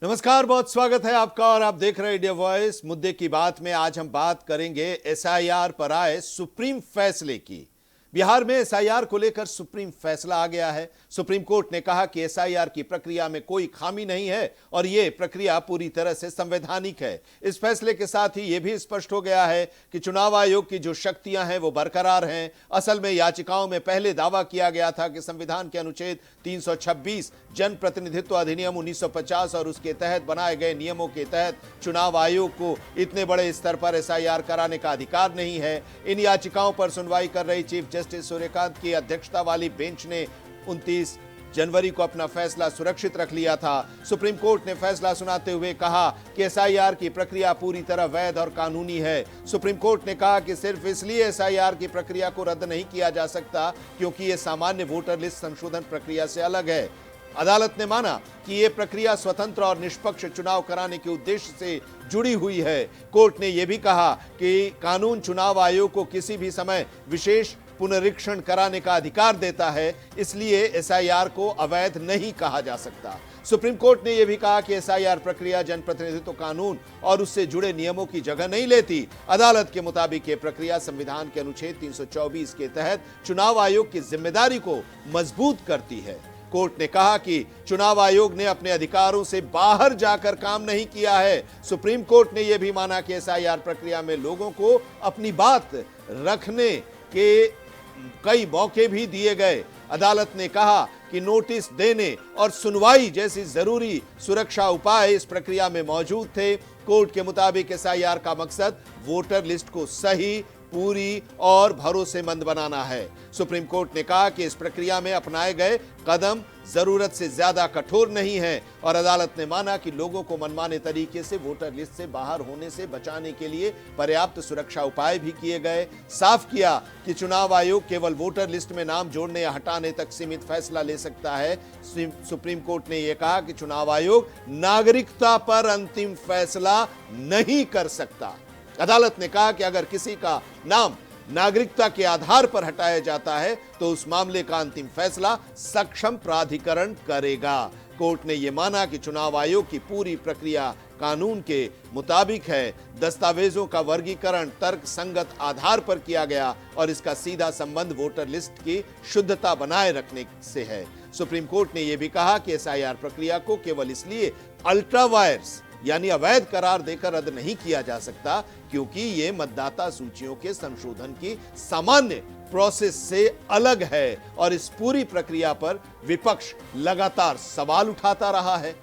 नमस्कार, बहुत स्वागत है आपका और आप देख रहे हैं इंडिया वॉइस। मुद्दे की बात में आज हम बात करेंगे एसआईआर पर आए सुप्रीम फैसले की। बिहार में एसआईआर को लेकर सुप्रीम फैसला आ गया है। सुप्रीम कोर्ट ने कहा कि एसआईआर की प्रक्रिया में कोई खामी नहीं है और यह प्रक्रिया पूरी तरह से संवैधानिक है। इस फैसले के साथ ही यह भी स्पष्ट हो गया है कि चुनाव आयोग की जो शक्तियां हैं वो बरकरार हैं। असल में याचिकाओं में पहले दावा किया गया था कि संविधान के अनुच्छेद 326 जन प्रतिनिधित्व अधिनियम 1950 और उसके तहत बनाए गए नियमों के तहत चुनाव आयोग को इतने बड़े स्तर पर एसआईआर कराने का अधिकार नहीं है। इन याचिकाओं पर सुनवाई कर रही चीफ जस्टिस सूर्यकांत की अध्यक्षता वाली बेंच ने 29 जनवरी को अपना फैसला सुरक्षित रख लिया था। सुप्रीम कोर्ट ने फैसला सुनाते हुए कहा कि एसआईआर की प्रक्रिया पूरी तरह वैध और कानूनी है। सुप्रीम कोर्ट ने कहा कि सिर्फ इसलिए एसआईआर की प्रक्रिया को रद्द नहीं किया जा सकता क्योंकि यह सामान्य वोटर लिस्ट संशोधन प्रक्रिया से अलग है। अदालत ने माना कि यह प्रक्रिया स्वतंत्र और निष्पक्ष चुनाव कराने के उद्देश्य से जुड़ी हुई है। कोर्ट ने यह भी कहा कि कानून चुनाव आयोग को किसी भी समय विशेष पुनरीक्षण कराने का अधिकार देता है, इसलिए एसआईआर को अवैध नहीं कहा जा सकता। सुप्रीम कोर्ट ने यह भी कहा कि एसआईआर प्रक्रिया जनप्रतिनिधित्व कानून और उससे जुड़े नियमों की जगह नहीं लेती। अदालत के मुताबिक यह प्रक्रिया संविधान के अनुच्छेद 324 के तहत चुनाव आयोग की जिम्मेदारी को मजबूत करती है। कोर्ट ने कहा कि चुनाव आयोग ने अपने अधिकारों से बाहर जाकर काम नहीं किया है। सुप्रीम कोर्ट ने यह भी माना कि एसआईआर प्रक्रिया में लोगों को अपनी बात रखने के कई मौके भी दिए गए। अदालत ने कहा कि नोटिस देने और सुनवाई जैसी जरूरी सुरक्षा उपाय इस प्रक्रिया में मौजूद थे। कोर्ट के मुताबिक एसआईआर का मकसद वोटर लिस्ट को सही, पूरी और भरोसेमंद बनाना है। सुप्रीम कोर्ट ने कहा कि इस प्रक्रिया में अपनाए गए कदम जरूरत से ज्यादा कठोर नहीं है और अदालत ने माना कि लोगों को मनमाने तरीके से वोटर लिस्ट से बाहर होने से बचाने के लिए पर्याप्त सुरक्षा उपाय भी किए गए। साफ किया कि चुनाव आयोग केवल वोटर लिस्ट में नाम जोड़ने या हटाने तक सीमित फैसला ले सकता है। सुप्रीम कोर्ट ने यह कहा कि चुनाव आयोग नागरिकता पर अंतिम फैसला नहीं कर सकता। अदालत ने कहा कि अगर किसी का नाम नागरिकता के आधार पर हटाया जाता है तो उस मामले का अंतिम फैसला सक्षम प्राधिकरण करेगा। कोर्ट ने यह माना कि चुनाव आयोग की पूरी प्रक्रिया कानून के मुताबिक है। दस्तावेजों का वर्गीकरण तर्क संगत आधार पर किया गया और इसका सीधा संबंध वोटर लिस्ट की शुद्धता बनाए रखने से है। सुप्रीम कोर्ट ने यह भी कहा कि एसआईआर प्रक्रिया को केवल इसलिए अल्ट्रा वायर्स यानी अवैध करार देकर रद्द नहीं किया जा सकता क्योंकि यह मतदाता सूचियों के संशोधन की सामान्य प्रोसेस से अलग है और इस पूरी प्रक्रिया पर विपक्ष लगातार सवाल उठाता रहा है।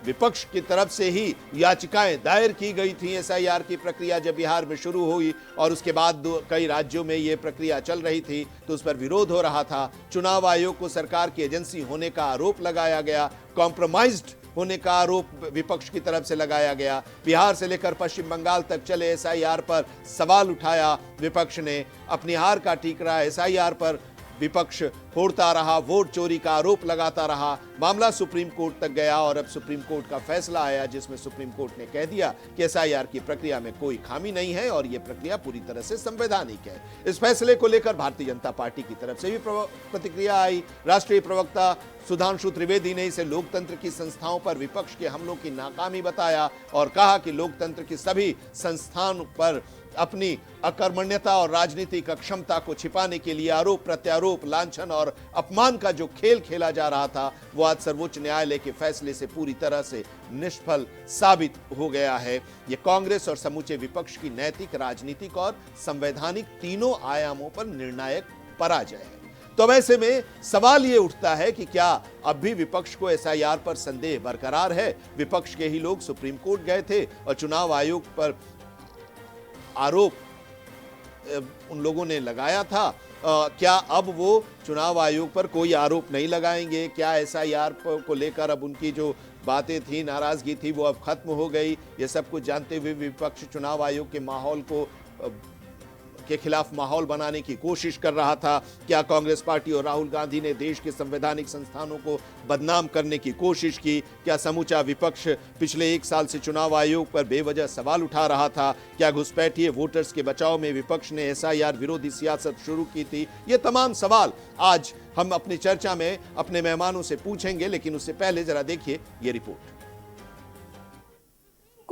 विपक्ष की तरफ से ही याचिकाएं दायर की गई थी। एसआईआर की प्रक्रिया जब बिहार में शुरू हुई और उसके बाद कई राज्यों में यह प्रक्रिया चल रही थी तो उस पर विरोध हो रहा था। चुनाव आयोग को सरकार की एजेंसी होने का आरोप लगाया गया, कॉम्प्रोमाइज्ड होने का आरोप विपक्ष की तरफ से लगाया गया। बिहार से लेकर पश्चिम बंगाल तक चले एसआईआर पर सवाल उठाया विपक्ष ने। अपनी हार का ठीकरा एसआईआर पर विपक्ष फोड़ता रहा, वोट चोरी का आरोप लगाता रहा। मामला सुप्रीम कोर्ट तक गया और अब सुप्रीम कोर्ट का फैसला आया जिसमें सुप्रीम कोर्ट ने कह दिया कि एसआईआर की प्रक्रिया में कोई खामी नहीं है और यह प्रक्रिया पूरी तरह से संवैधानिक है। इस फैसले को लेकर भारतीय जनता पार्टी की तरफ से भी प्रतिक्रिया आई। राष्ट्रीय प्रवक्ता सुधांशु त्रिवेदी ने इसे लोकतंत्र की संस्थाओं पर विपक्ष के हमलों की नाकामी बताया और कहा कि लोकतंत्र की सभी संस्थानों पर अपनी अकर्मण्यता और राजनीतिक अक्षमता को छिपाने के लिए आरोप प्रत्यारोप, लांछन और अपमान का जो खेल खेला जा रहा था वो आज सर्वोच्च न्यायालय के फैसले से पूरी तरह से निष्फल साबित हो गया है। ये कांग्रेस और समूचे विपक्ष की नैतिक, राजनीतिक और संवैधानिक तीनों आयामों पर निर्णायक पराजय है। तो ऐसे में सवाल यह उठता है कि क्या अब भी विपक्ष को एसआईआर पर संदेह बरकरार है? विपक्ष के ही लोग सुप्रीम कोर्ट गए थे और चुनाव आयोग पर आरोप उन लोगों ने लगाया था। क्या अब वो चुनाव आयोग पर कोई आरोप नहीं लगाएंगे? क्या एसआईआर को लेकर अब उनकी जो बातें थी, नाराजगी थी, वो अब खत्म हो गई? ये सब कुछ जानते हुए विपक्ष चुनाव आयोग के माहौल को के खिलाफ माहौल बनाने की कोशिश कर रहा था। क्या कांग्रेस पार्टी और राहुल गांधी ने देश के संवैधानिक संस्थानों को बदनाम करने की कोशिश की? क्या समूचा विपक्ष पिछले 1 साल से चुनाव आयोग पर बेवजह सवाल उठा रहा था? क्या घुसपैठिए वोटर्स के बचाव में विपक्ष ने एसआईआर विरोधी सियासत शुरू की थी? ये तमाम सवाल आज हम अपनी चर्चा में अपने मेहमानों से पूछेंगे, लेकिन उससे पहले जरा देखिए ये रिपोर्ट।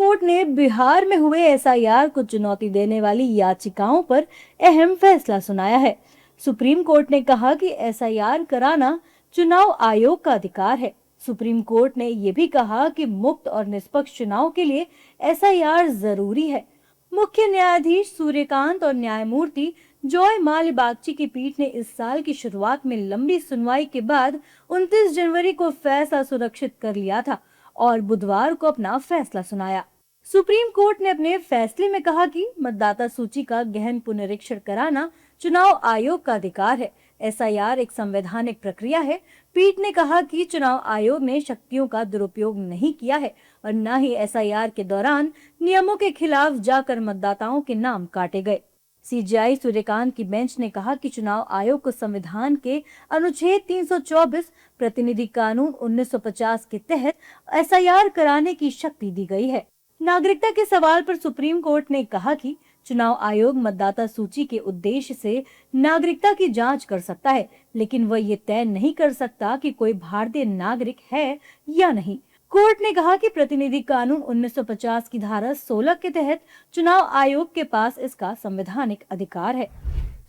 कोर्ट ने बिहार में हुए एसआईआर को चुनौती देने वाली याचिकाओं पर अहम फैसला सुनाया है। सुप्रीम कोर्ट ने कहा कि एसआईआर कराना चुनाव आयोग का अधिकार है। सुप्रीम कोर्ट ने ये भी कहा कि मुक्त और निष्पक्ष चुनाव के लिए एसआईआर जरूरी है। मुख्य न्यायाधीश सूर्यकांत और न्यायमूर्ति जॉय माल्यबागची की पीठ ने इस साल की शुरुआत में लंबी सुनवाई के बाद 29 जनवरी को फैसला सुरक्षित कर लिया था और बुधवार को अपना फैसला सुनाया। सुप्रीम कोर्ट ने अपने फैसले में कहा कि मतदाता सूची का गहन पुनरीक्षण कराना चुनाव आयोग का अधिकार है। एसआईआर एक संवैधानिक प्रक्रिया है। पीठ ने कहा कि चुनाव आयोग ने शक्तियों का दुरुपयोग नहीं किया है और न ही एसआईआर के दौरान नियमों के खिलाफ जाकर मतदाताओं के नाम काटे गए। सीजेआई सूर्यकांत की बेंच ने कहा कि चुनाव आयोग को संविधान के अनुच्छेद 324, प्रतिनिधि कानून 1950 के तहत एसआईआर कराने की शक्ति दी गई है। नागरिकता के सवाल पर सुप्रीम कोर्ट ने कहा कि चुनाव आयोग मतदाता सूची के उद्देश्य से नागरिकता की जांच कर सकता है, लेकिन वह ये तय नहीं कर सकता कि कोई भारतीय नागरिक है या नहीं। कोर्ट ने कहा कि प्रतिनिधि कानून 1950 की धारा 16 के तहत चुनाव आयोग के पास इसका संवैधानिक अधिकार है।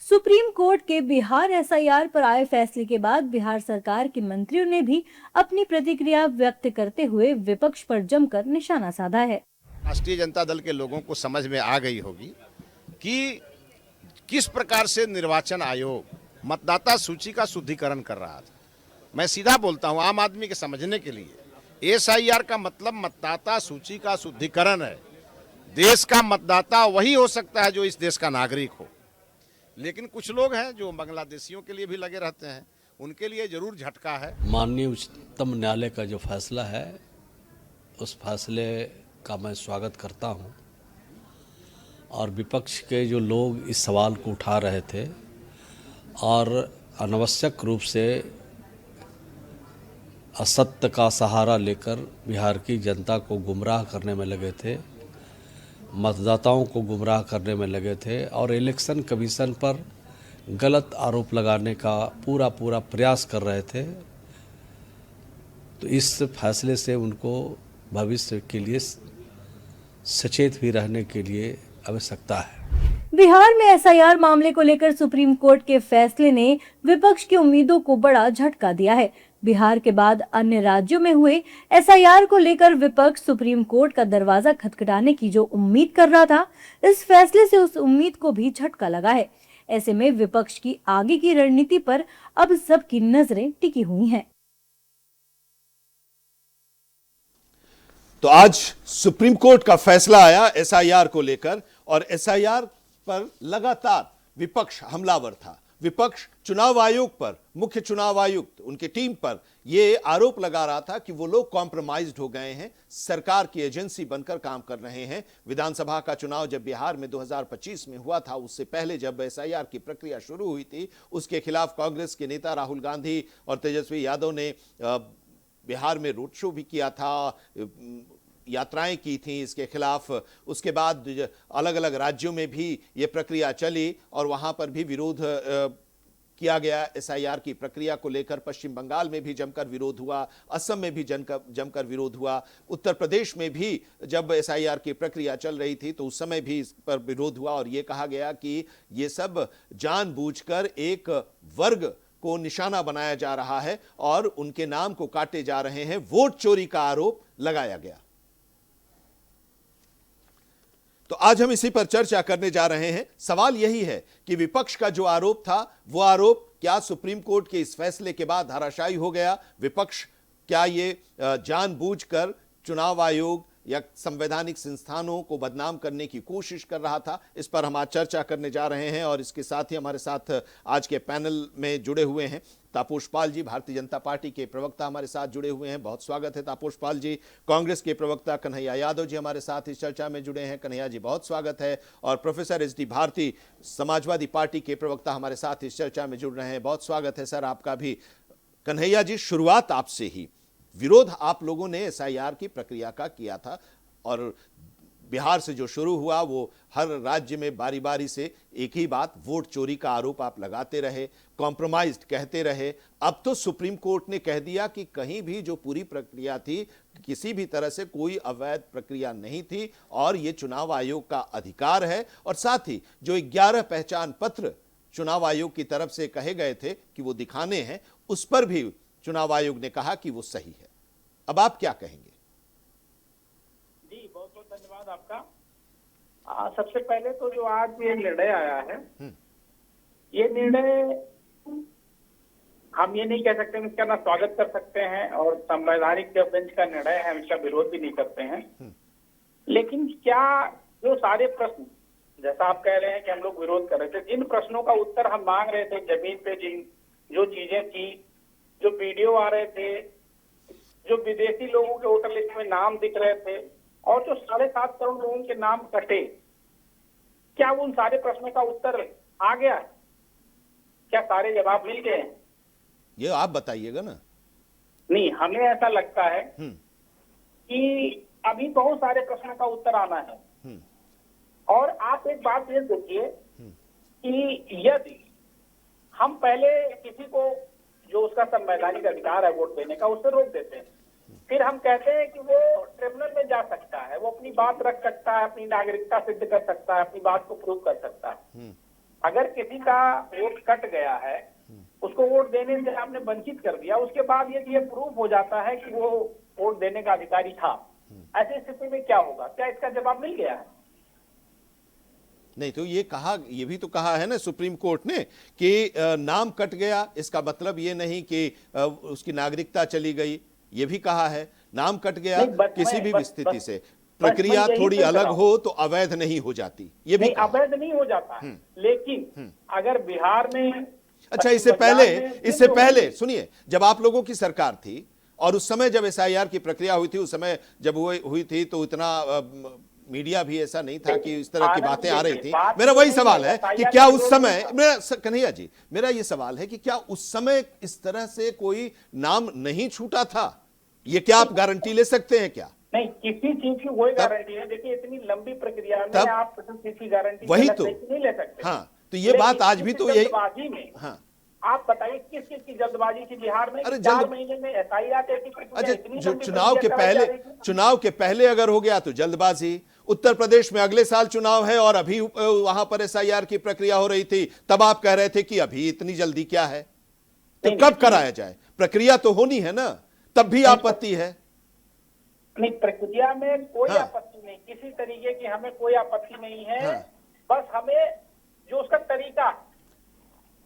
सुप्रीम कोर्ट के बिहार एसआईआर पर आए फैसले के बाद बिहार सरकार के मंत्रियों ने भी अपनी प्रतिक्रिया व्यक्त करते हुए विपक्ष पर जमकर निशाना साधा है। राष्ट्रीय जनता दल के लोगों को समझ में आ गई होगी कि किस प्रकार से निर्वाचन आयोग मतदाता सूची का शुद्धिकरण कर रहा था। मैं सीधा बोलता हूं आम आदमी के समझने के लिए, एसआईआर का मतलब मतदाता सूची का शुद्धिकरण है। देश का मतदाता वही हो सकता है जो इस देश का नागरिक हो। लेकिन कुछ लोग हैं जो बांग्लादेशियों के लिए भी लगे रहते हैं, उनके लिए जरूर झटका है। माननीय उच्चतम न्यायालय का जो फैसला है, उस फैसले का मैं स्वागत करता हूं। और विपक्ष के जो लोग इस सवाल को उठा रहे थे और अनावश्यक रूप से असत्य का सहारा लेकर बिहार की जनता को गुमराह करने में लगे थे, मतदाताओं को गुमराह करने में लगे थे और इलेक्शन कमीशन पर गलत आरोप लगाने का पूरा प्रयास कर रहे थे, तो इस फैसले से उनको भविष्य के लिए सचेत भी रहने के लिए आवश्यकता है। बिहार में एसआईआर मामले को लेकर सुप्रीम कोर्ट के फैसले ने विपक्ष की उम्मीदों को बड़ा झटका दिया है। बिहार के बाद अन्य राज्यों में हुए एसआईआर को लेकर विपक्ष सुप्रीम कोर्ट का दरवाजा खटखटाने की जो उम्मीद कर रहा था, इस फैसले से उस उम्मीद को भी झटका लगा है। ऐसे में विपक्ष की आगे की रणनीति पर अब सबकी नजरें टिकी हुई हैं। तो आज सुप्रीम कोर्ट का फैसला आया एसआईआर को लेकर और एसआईआर पर लगातार विपक्ष हमलावर था। विपक्ष चुनाव आयोग पर, मुख्य चुनाव आयुक्त, उनकी टीम पर यह आरोप लगा रहा था कि वो लोग कॉम्प्रोमाइज्ड हो गए हैं, सरकार की एजेंसी बनकर काम कर रहे हैं। विधानसभा का चुनाव जब बिहार में 2025 में हुआ था, उससे पहले जब एसआईआर की प्रक्रिया शुरू हुई थी, उसके खिलाफ कांग्रेस के नेता राहुल गांधी और तेजस्वी यादव ने बिहार में रोड शो भी किया था, यात्राएं की थी इसके खिलाफ। उसके बाद अलग अलग राज्यों में भी ये प्रक्रिया चली और वहां पर भी विरोध किया गया। एसआईआर की प्रक्रिया को लेकर पश्चिम बंगाल में भी जमकर विरोध हुआ, असम में भी जमकर विरोध हुआ, उत्तर प्रदेश में भी जब एसआईआर की प्रक्रिया चल रही थी तो उस समय भी इस पर विरोध हुआ और ये कहा गया कि ये सब जानबूझकर एक वर्ग को निशाना बनाया जा रहा है और उनके नाम को काटे जा रहे हैं। वोट चोरी का आरोप लगाया गया। तो आज हम इसी पर चर्चा करने जा रहे हैं। सवाल यही है कि विपक्ष का जो आरोप था, वो आरोप क्या सुप्रीम कोर्ट के इस फैसले के बाद धराशायी हो गया? विपक्ष क्या ये जानबूझकर चुनाव आयोग या संवैधानिक संस्थानों को बदनाम करने की कोशिश कर रहा था? इस पर हम आज चर्चा करने जा रहे हैं और इसके साथ ही हमारे साथ आज के पैनल में जुड़े हुए हैं तापोश पाल जी, भारतीय जनता पार्टी के प्रवक्ता हमारे साथ जुड़े हुए हैं। बहुत स्वागत है तापोश पाल जी। कांग्रेस के प्रवक्ता कन्हैया यादव जी हमारे साथ इस चर्चा में जुड़े हैं। कन्हैया जी बहुत स्वागत है। और professor S D Bharti, Samajwadi Party के प्रवक्ता हमारे साथ इस चर्चा में जुड़ रहे हैं। बहुत स्वागत है सर आपका भी। कन्हैया जी, शुरुआत आपसे ही। विरोध आप लोगों ने एसआईआर की प्रक्रिया का किया था और बिहार से जो शुरू हुआ वो हर राज्य में बारी बारी से एक ही बात, वोट चोरी का आरोप आप लगाते रहे, कॉम्प्रोमाइज्ड कहते रहे। अब तो सुप्रीम कोर्ट ने कह दिया कि कहीं भी जो पूरी प्रक्रिया थी, किसी भी तरह से कोई अवैध प्रक्रिया नहीं थी और ये चुनाव आयोग का अधिकार है। और साथ ही जो 11 पहचान पत्र चुनाव आयोग की तरफ से कहे गए थे कि वो दिखाने हैं, उस पर भी चुनाव आयोग ने कहा कि वो सही है। अब आप क्या कहेंगे? जी, बहुत बहुत धन्यवाद आपका। सबसे पहले तो जो आज ये निर्णय आया है, ये निर्णय हम ये नहीं कह सकते हम इसका ना स्वागत कर सकते हैं और संवैधानिक जो बेंच का निर्णय है हम इसका विरोध भी नहीं करते हैं। लेकिन क्या जो सारे प्रश्न, जैसा आप कह रहे हैं कि हम लोग विरोध कर रहे थे, जिन प्रश्नों का उत्तर हम मांग रहे थे जमीन पे, जिन जो चीजें थी, जो वीडियो आ रहे थे, जो विदेशी लोगों के वोटर लिस्ट में नाम दिख रहे थे और जो 7.5 करोड़ लोगों के नाम कटे, क्या उन सारे प्रश्नों का उत्तर आ गया? क्या सारे जवाब मिल गए? ये आप बताइएगा ना। नहीं, हमें ऐसा लगता है कि अभी बहुत सारे प्रश्नों का उत्तर आना है। और आप एक बात ये देखिए कि यदि हम पहले किसी को जो उसका संवैधानिक अधिकार है वोट देने का, उससे रोक देते हैं, फिर हम कहते हैं कि वो ट्रिब्यूनल में जा सकता है, वो अपनी बात रख सकता है, अपनी नागरिकता सिद्ध कर सकता है, अपनी बात को प्रूव कर सकता है। अगर किसी का वोट कट गया है, उसको वोट देने से आपने वंचित कर दिया, उसके बाद यदि ये प्रूफ हो जाता है कि वो वोट देने का अधिकारी था, ऐसी स्थिति में क्या होगा? क्या इसका जवाब मिल गया है? नहीं, तो ये कहा, ये भी तो कहा है ना सुप्रीम कोर्ट ने कि नाम कट गया इसका मतलब ये नहीं कि उसकी नागरिकता चली गई। ये भी कहा है नाम कट गया किसी भी स्थिति से प्रक्रिया थोड़ी अलग हो तो अवैध नहीं हो जाती। ये भी अवैध नहीं हो जाता है। लेकिन अगर बिहार में, अच्छा, इससे पहले सुनिए, जब आप लोगों की सरकार थी और उस समय जब SIR की प्रक्रिया हुई थी, उस समय जब हुई थी तो इतना मीडिया भी ऐसा नहीं था कि इस तरह की बातें आ रही थी। मेरा वही सवाल है कि क्या उस समय, कन्हैया जी, मेरा ये सवाल है कि क्या उस समय इस तरह से कोई नाम नहीं छूटा था? ये क्या आप गारंटी ले सकते हैं क्या? नहीं, किसी चीज की कोई गारंटी है। देखिए, इतनी लंबी प्रक्रिया में आप किसी चीज की गारंटी वही तो नहीं ले सकते। हाँ, तो ये बात आज भी तो यही, जल्दबाजी में, हाँ, आप बताइए किस किस की जल्दबाजी थी बिहार में? 4 महीने में SIR जैसी प्रक्रिया, अच्छा, जो चुनाव के पहले अगर हो गया तो जल्दबाजी। उत्तर प्रदेश में अगले साल चुनाव है और अभी वहां पर SIR की प्रक्रिया हो रही थी, तब आप कह रहे थे कि अभी इतनी जल्दी क्या है, तो कब कराया जाए? प्रक्रिया तो होनी है ना, तब भी आपत्ति है? नहीं, प्रक्रिया में कोई आपत्ति नहीं, किसी तरीके की हमें कोई आपत्ति नहीं है। बस हमें जो उसका तरीका,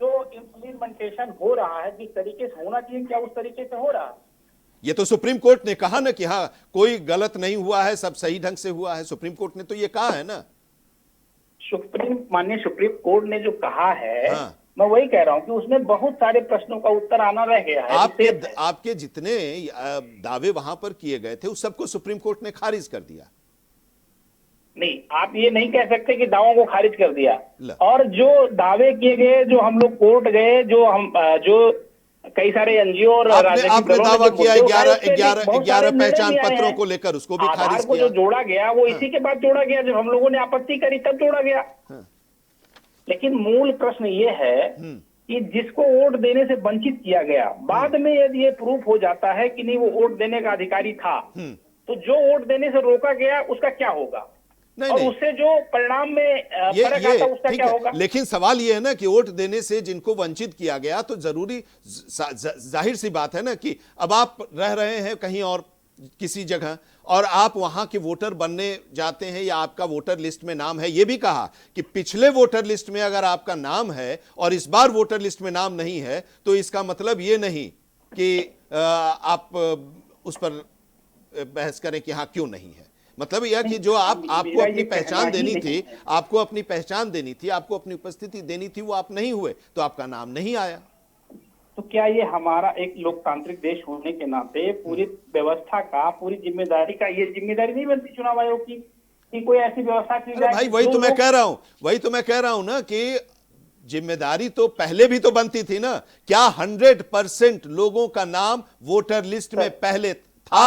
जो इम्प्लीमेंटेशन हो रहा है, जिस तरीके से होना चाहिए, क्या उस तरीके से हो रहा है? ये तो सुप्रीम कोर्ट ने कहा ना कि हाँ, कोई गलत नहीं हुआ है, सब सही ढंग से हुआ है। सुप्रीम कोर्ट ने तो ये कहा है ना। माननीय सुप्रीम कोर्ट ने जो कहा है, मैं वही कह रहा हूँ कि उसमें बहुत सारे प्रश्नों का उत्तर आना रह गया है। आपके जितने दावे वहां पर किए गए थे उस सबको सुप्रीम कोर्ट ने खारिज कर दिया। नहीं, आप ये नहीं कह सकते कि दावों को खारिज कर दिया। और जो दावे किए गए, जो हम लोग कोर्ट गए, जो कई सारे NGO और आपने दावा किया 11 पहचान पत्रों को लेकर, उसको भी खारिज किया। जो जोड़ा गया वो इसी के बाद जोड़ा गया, जब हम लोगों ने आपत्ति करी तब जोड़ा गया। लेकिन मूल प्रश्न ये है कि जिसको वोट देने से वंचित किया गया, बाद में यदि ये प्रूफ हो जाता है कि नहीं वो वोट देने का अधिकारी था, तो जो वोट देने से रोका गया उसका क्या होगा? और उससे जो परिणाम में फर्क आता उसका क्या होगा? लेकिन सवाल ये है ना कि वोट देने से जिनको वंचित किया गया, तो जरूरी जाहिर सी बात है ना कि अब आप रह रहे हैं कहीं और किसी जगह और आप वहां के वोटर बनने जाते हैं या आपका वोटर लिस्ट में नाम है। यह भी कहा कि पिछले वोटर लिस्ट में अगर आपका नाम है और इस बार वोटर लिस्ट में नाम नहीं है, तो इसका मतलब ये नहीं कि आप उस पर बहस करें कि हाँ क्यों नहीं है। मतलब यह कि जो आपको अपनी पहचान देनी थी, आपको अपनी पहचान देनी थी, आपको अपनी उपस्थिति देनी थी, वो आप नहीं हुए, तो आपका नाम नहीं आया। तो क्या ये हमारा एक लोकतांत्रिक देश होने के नाते पूरी व्यवस्था का, पूरी जिम्मेदारी का, ये जिम्मेदारी नहीं बनती चुनाव आयोग की कि कोई ऐसी व्यवस्था की जाए? भाई वही तो मैं कह रहा हूं ना कि जिम्मेदारी तो पहले भी तो बनती थी ना। क्या 100% लोगों का नाम वोटर लिस्ट में पहले था।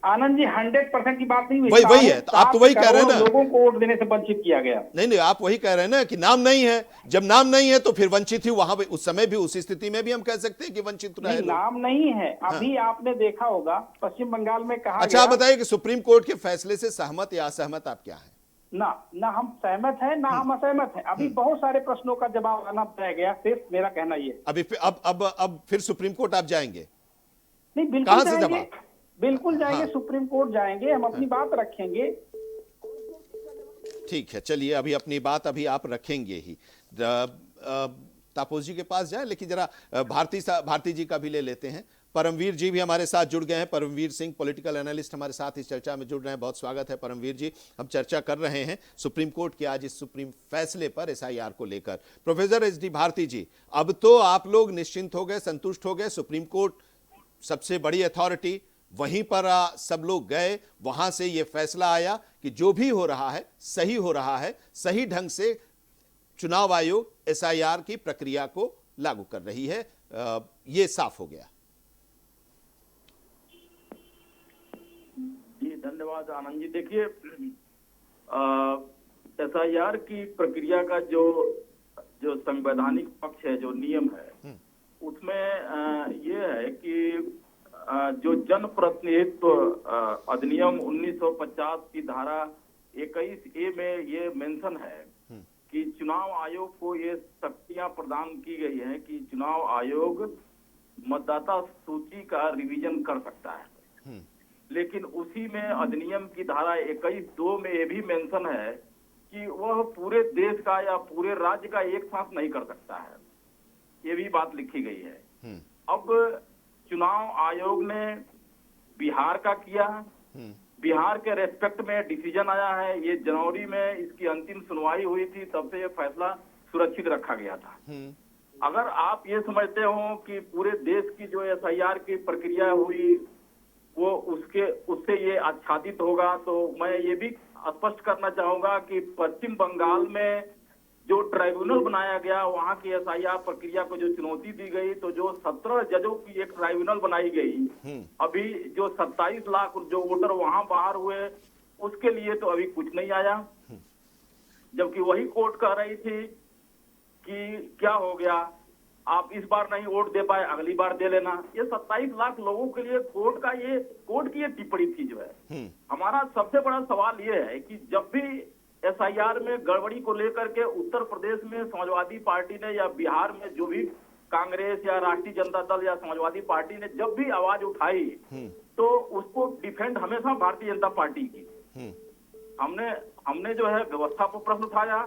आनंद जी 100% की बात नहीं हुई। वही है, तो आप तो वही कह रहे हैं ना, लोगों को वोट देने से वंचित किया गया। नहीं, आप वही कह रहे हैं ना कि नाम नहीं है। जब नाम नहीं है तो फिर वंचित ही, वहां भी उस समय भी, उस स्थिति में भी हम कह सकते हैं कि वंचित रहे लोग। नाम नहीं है। अभी आपने देखा होगा पश्चिम बंगाल में कहा अच्छा, आप बताइए कि सुप्रीम कोर्ट के फैसले से सहमत या असहमत आप क्या है? ना हम सहमत हैं, ना हम असहमत हैं। अभी बहुत सारे प्रश्नों का जवाब आना तय गया। सिर्फ मेरा कहना ये, अभी अब फिर सुप्रीम कोर्ट आप जाएंगे? नहीं, बिल्कुल कहां से जाएंगे, जवाब? बिल्कुल जाएंगे। हाँ। सुप्रीम कोर्ट जाएंगे, हम अपनी बात रखेंगे। ठीक है, चलिए, अभी अपनी बात अभी आप रखेंगे ही। तापोस जी के पास जाए, लेकिन जरा भारती जी का भी ले लेते हैं। परमवीर जी भी हमारे साथ जुड़ गए हैं। परमवीर सिंह, पॉलिटिकल एनालिस्ट, हमारे साथ इस चर्चा में जुड़ रहे हैं। बहुत स्वागत है परमवीर जी। हम चर्चा कर रहे हैं सुप्रीम कोर्ट के आज इस सुप्रीम फैसले पर, एसआईआर को लेकर। प्रोफेसर एच डी भारती जी, अब तो आप लोग निश्चिंत हो गए, संतुष्ट हो गए? सुप्रीम कोर्ट सबसे बड़ी अथॉरिटी, वहीं पर सब लोग गए, वहां से यह फैसला आया कि जो भी हो रहा है सही हो रहा है, सही ढंग से चुनाव आयोग एसआईआर की प्रक्रिया को लागू कर रही है, ये साफ हो गया। जी धन्यवाद आनंद जी। देखिए, एसआईआर की प्रक्रिया का जो संवैधानिक पक्ष है, जो नियम है, उसमें ये है कि जो जन प्रतिनिधित्व अधिनियम 1950 की धारा 21A में ये मेंशन है कि चुनाव आयोग को ये शक्तियां प्रदान की गई हैं कि चुनाव आयोग मतदाता सूची का रिवीजन कर सकता है। लेकिन उसी में अधिनियम की धारा 21(2) में ये भी मेंशन है कि वह पूरे देश का या पूरे राज्य का एक साथ नहीं कर सकता है। ये भी बात लिखी गई है। अब चुनाव आयोग ने बिहार का किया, बिहार के रेस्पेक्ट में डिसीजन आया है। ये जनवरी में इसकी अंतिम सुनवाई हुई थी, तब से ये फैसला सुरक्षित रखा गया था। अगर आप ये समझते हो कि पूरे देश की जो एसआईआर की प्रक्रिया हुई वो उससे ये आच्छादित होगा, तो मैं ये भी स्पष्ट करना चाहूंगा कि पश्चिम बंगाल में जो ट्राइब्यूनल बनाया गया, वहां की एसआईआर प्रक्रिया को जो चुनौती दी गई, तो जो 17 जजों की एक ट्राइब्यूनल बनाई गई, अभी जो 27 लाख जो वोटर वहां बाहर हुए, उसके लिए तो अभी कुछ नहीं आया। जबकि वही कोर्ट कह रही थी कि क्या हो गया, आप इस बार नहीं वोट दे पाए, अगली बार दे लेना। ये 27 लाख लोगों के लिए कोर्ट की ये टिप्पणी थी जो है। हमारा सबसे बड़ा सवाल ये है कि जब भी एसआईआर में गड़बड़ी को लेकर के उत्तर प्रदेश में समाजवादी पार्टी ने या बिहार में जो भी कांग्रेस या राष्ट्रीय जनता दल या समाजवादी पार्टी ने जब भी आवाज उठाई, तो उसको डिफेंड हमेशा भारतीय जनता पार्टी की। हमने जो है व्यवस्था पर प्रश्न उठाया,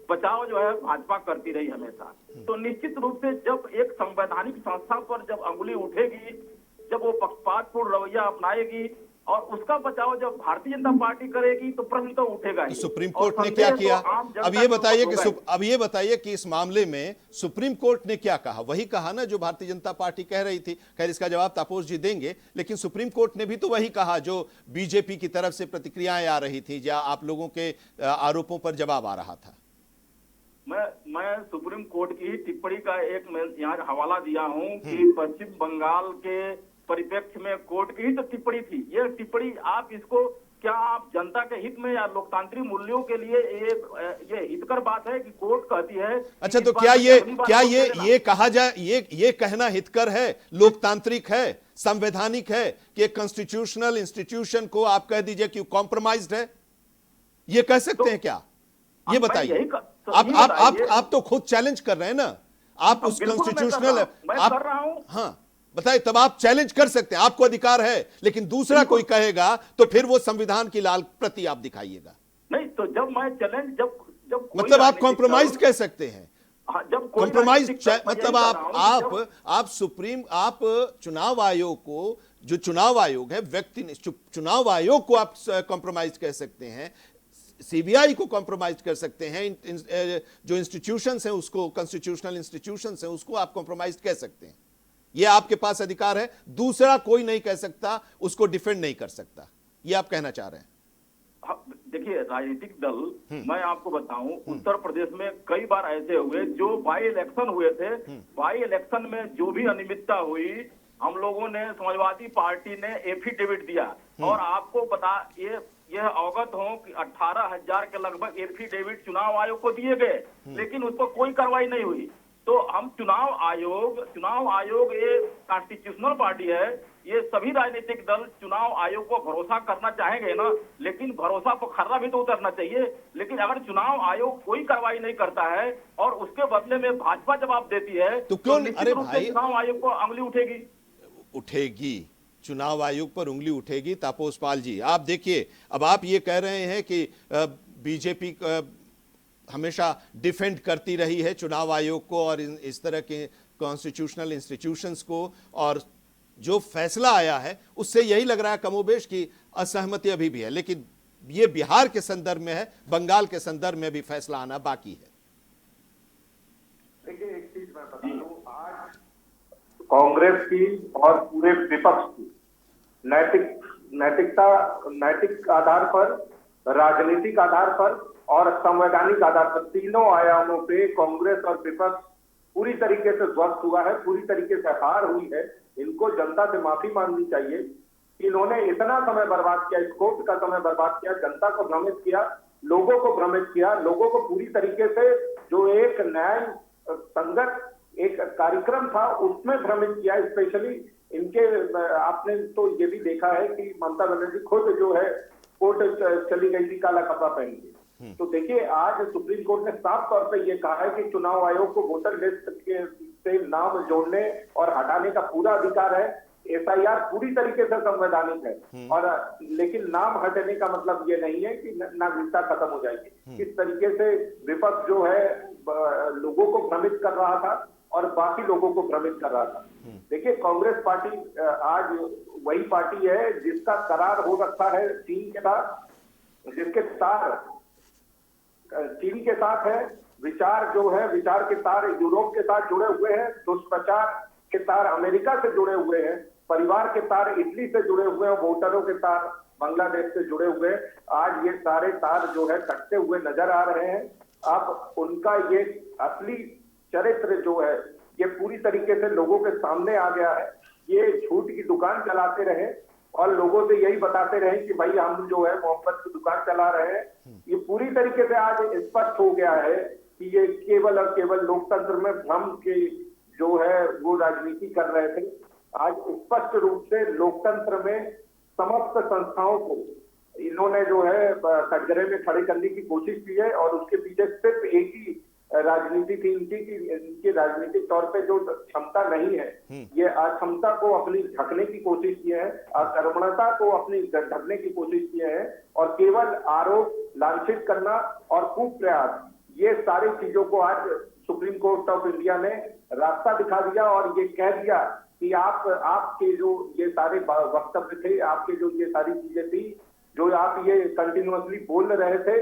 बचाव जो है भाजपा करती रही हमेशा। तो निश्चित रूप से जब एक संवैधानिक संस्था पर जब अंगुली उठेगी, जब वो पक्षपातपूर्ण रवैया अपनाएगी और उसका बचाव जब भारतीय जनता पार्टी करेगी, तो प्रश्न तो उठेगा ही। सुप्रीम कोर्ट ने क्या किया? अब ये बताइए कि इस मामले में सुप्रीम कोर्ट ने क्या कहा? वही कहा ना जो भारतीय जनता पार्टी कह रही थी। खैर, इसका जवाब तापोस जी देंगे, लेकिन सुप्रीम कोर्ट ने भी तो वही कहा जो बीजेपी की तरफ से प्रतिक्रियाएं आ रही थी, या आप लोगों के आरोपों पर जवाब आ रहा था। मैं सुप्रीम कोर्ट की टिप्पणी का एक यहाँ हवाला दिया हूँ कि पश्चिम बंगाल के परिप्रेक्ष्य में कोर्ट की ही तो टिप्पणी थी। ये टिप्पणी आप इसको क्या आप जनता के हित में या लोकतांत्रिक मूल्यों के लिए ये हितकर बात है कि कोर्ट कहती है। अच्छा, तो क्या ये कहा जाए, ये कहना हितकर है, लोकतांत्रिक है, संवैधानिक है कि एक कॉन्स्टिट्यूशनल इंस्टीट्यूशन को आप कह दीजिए कि कॉम्प्रोमाइज्ड है? ये कह सकते हैं क्या? ये बताइए। आप तो खुद चैलेंज कर रहे हैं ना, आप उस कॉन्स्टिट्यूशनल, मैं कर रहा हूं। हाँ बताइए, तब आप चैलेंज कर सकते हैं, आपको अधिकार है। लेकिन दूसरा कोई कहेगा तो फिर वो संविधान की लाल प्रति आप दिखाइएगा। नहीं, तो जब मैं चैलेंज जब मतलब आप कॉम्प्रोमाइज कह सकते हैं। जब कॉम्प्रोमाइज मतलब आप चुनाव आयोग को, जो चुनाव आयोग है, चुनाव आयोग को आप कॉम्प्रोमाइज कह सकते हैं, सीबीआई को कॉम्प्रोमाइज कर सकते हैं, जो इंस्टीट्यूशंस हैं उसको, कॉन्स्टिट्यूशनल इंस्टीट्यूशंस हैं उसको आप कॉम्प्रोमाइज कह सकते हैं। यह आपके पास अधिकार है, दूसरा कोई नहीं कह सकता, उसको डिफेंड नहीं कर सकता, ये आप कहना चाह रहे हैं। देखिए, राजनीतिक दल, मैं आपको बताऊं, उत्तर प्रदेश में कई बार ऐसे हुए जो बाई इलेक्शन हुए थे, बाई इलेक्शन में जो भी अनियमितता हुई, हम लोगों ने, समाजवादी पार्टी ने एफिडेविट दिया और आपको बता यह अवगत हो कि 18,000 के लगभग एफिडेविट चुनाव आयोग को दिए गए, लेकिन उस पर कोई कार्रवाई नहीं हुई। तो हम चुनाव आयोग ये कॉन्स्टिट्यूशनल पार्टी है, ये सभी राजनीतिक दल चुनाव आयोग को भरोसा करना चाहेंगे ना, लेकिन भरोसा पर खर्रा भी तो उतरना चाहिए। लेकिन अगर चुनाव आयोग कोई कार्रवाई नहीं करता है और उसके बदले में भाजपा जवाब देती है तो क्यों, निश्चित अरे रूप से भाई, चुनाव आयोग को अंगुली उठेगी। चुनाव आयोग पर उंगली उठेगी। तापस पाल जी, आप देखिए, अब आप ये कह रहे हैं कि बीजेपी हमेशा डिफेंड करती रही है चुनाव आयोग को और इस तरह के कॉन्स्टिट्यूशनल इंस्टीट्यूशंस को, और जो फैसला आया है उससे यही लग रहा है कमोबेश की असहमति अभी भी है, लेकिन ये बिहार के संदर्भ में है, बंगाल के संदर्भ में भी फैसला आना बाकी है। देखिए, एक चीज मैं बता दूं, आज कांग्रेस की और पूरे विपक्ष की नैतिक आधार पर, राजनीतिक आधार पर और संवैधानिक आधार पर, तीनों आयामों पे कांग्रेस और विपक्ष पूरी तरीके से ध्वस्त हुआ है, पूरी तरीके से हार हुई है। इनको जनता से माफी मांगनी चाहिए। इन्होंने इतना समय बर्बाद किया, इस कोर्ट का समय बर्बाद किया, जनता को भ्रमित किया, लोगों को भ्रमित किया, लोगों को पूरी तरीके से जो एक न्याय संगत एक कार्यक्रम था उसमें भ्रमित किया। स्पेशली इनके, आपने तो ये भी देखा है कि ममता बनर्जी खुद जो है कोर्ट चली गई थी काला कपड़ा पहन के। तो देखिए, आज सुप्रीम कोर्ट ने साफ तौर पे ये कहा है कि चुनाव आयोग को वोटर लिस्ट के से नाम जोड़ने और हटाने का पूरा अधिकार है। एसआईआर पूरी तरीके से संवैधानिक है, और लेकिन नाम हटने का मतलब ये नहीं है कि नागरिकता खत्म हो जाएगी। इस तरीके से विपक्ष जो है लोगों को भ्रमित कर रहा था और बाकी लोगों को भ्रमित कर रहा था। देखिए, कांग्रेस पार्टी आज वही पार्टी है जिसका करार हो रखा है चीन के साथ, जिसके तार चीन के साथ है, विचार जो है, विचार के तार यूरोप के साथ जुड़े हुए हैं, दुष्प्रचार के तार अमेरिका से जुड़े हुए हैं, परिवार के तार इटली से जुड़े हुए हैं, वोटरों के तार बांग्लादेश से जुड़े हुए हैं। आज ये सारे तार जो है कटते हुए नजर आ रहे हैं। अब उनका ये असली चरित्र जो है ये पूरी तरीके से लोगों के सामने आ गया है। ये झूठ की दुकान चलाते रहे और लोगों से यही बताते रहे कि भाई हम जो है मोहब्बत की दुकान चला रहे हैं। ये पूरी तरीके से आज स्पष्ट हो गया है कि ये केवल और केवल लोकतंत्र में भ्रम के जो है वो राजनीति कर रहे थे। आज स्पष्ट रूप से लोकतंत्र में समस्त संस्थाओं को इन्होंने जो है कटघरे में खड़े करने की कोशिश की है, और उसके पीछे सिर्फ एक ही राजनीति थी इनकी कि इनकी राजनीतिक तौर पे जो क्षमता नहीं है, ये अक्षमता को अपनी ढकने की कोशिश किए हैं, अकर्मणता को अपनी ढकने की कोशिश किए हैं, और केवल आरोप लांछित करना और कुप्रयास, ये सारी चीजों को आज सुप्रीम कोर्ट ऑफ इंडिया ने रास्ता दिखा दिया और ये कह दिया कि आपके जो ये सारे वक्तव्य थे, आपके जो ये सारी चीजें थी, जो आप ये कंटिन्यूअसली बोल रहे थे,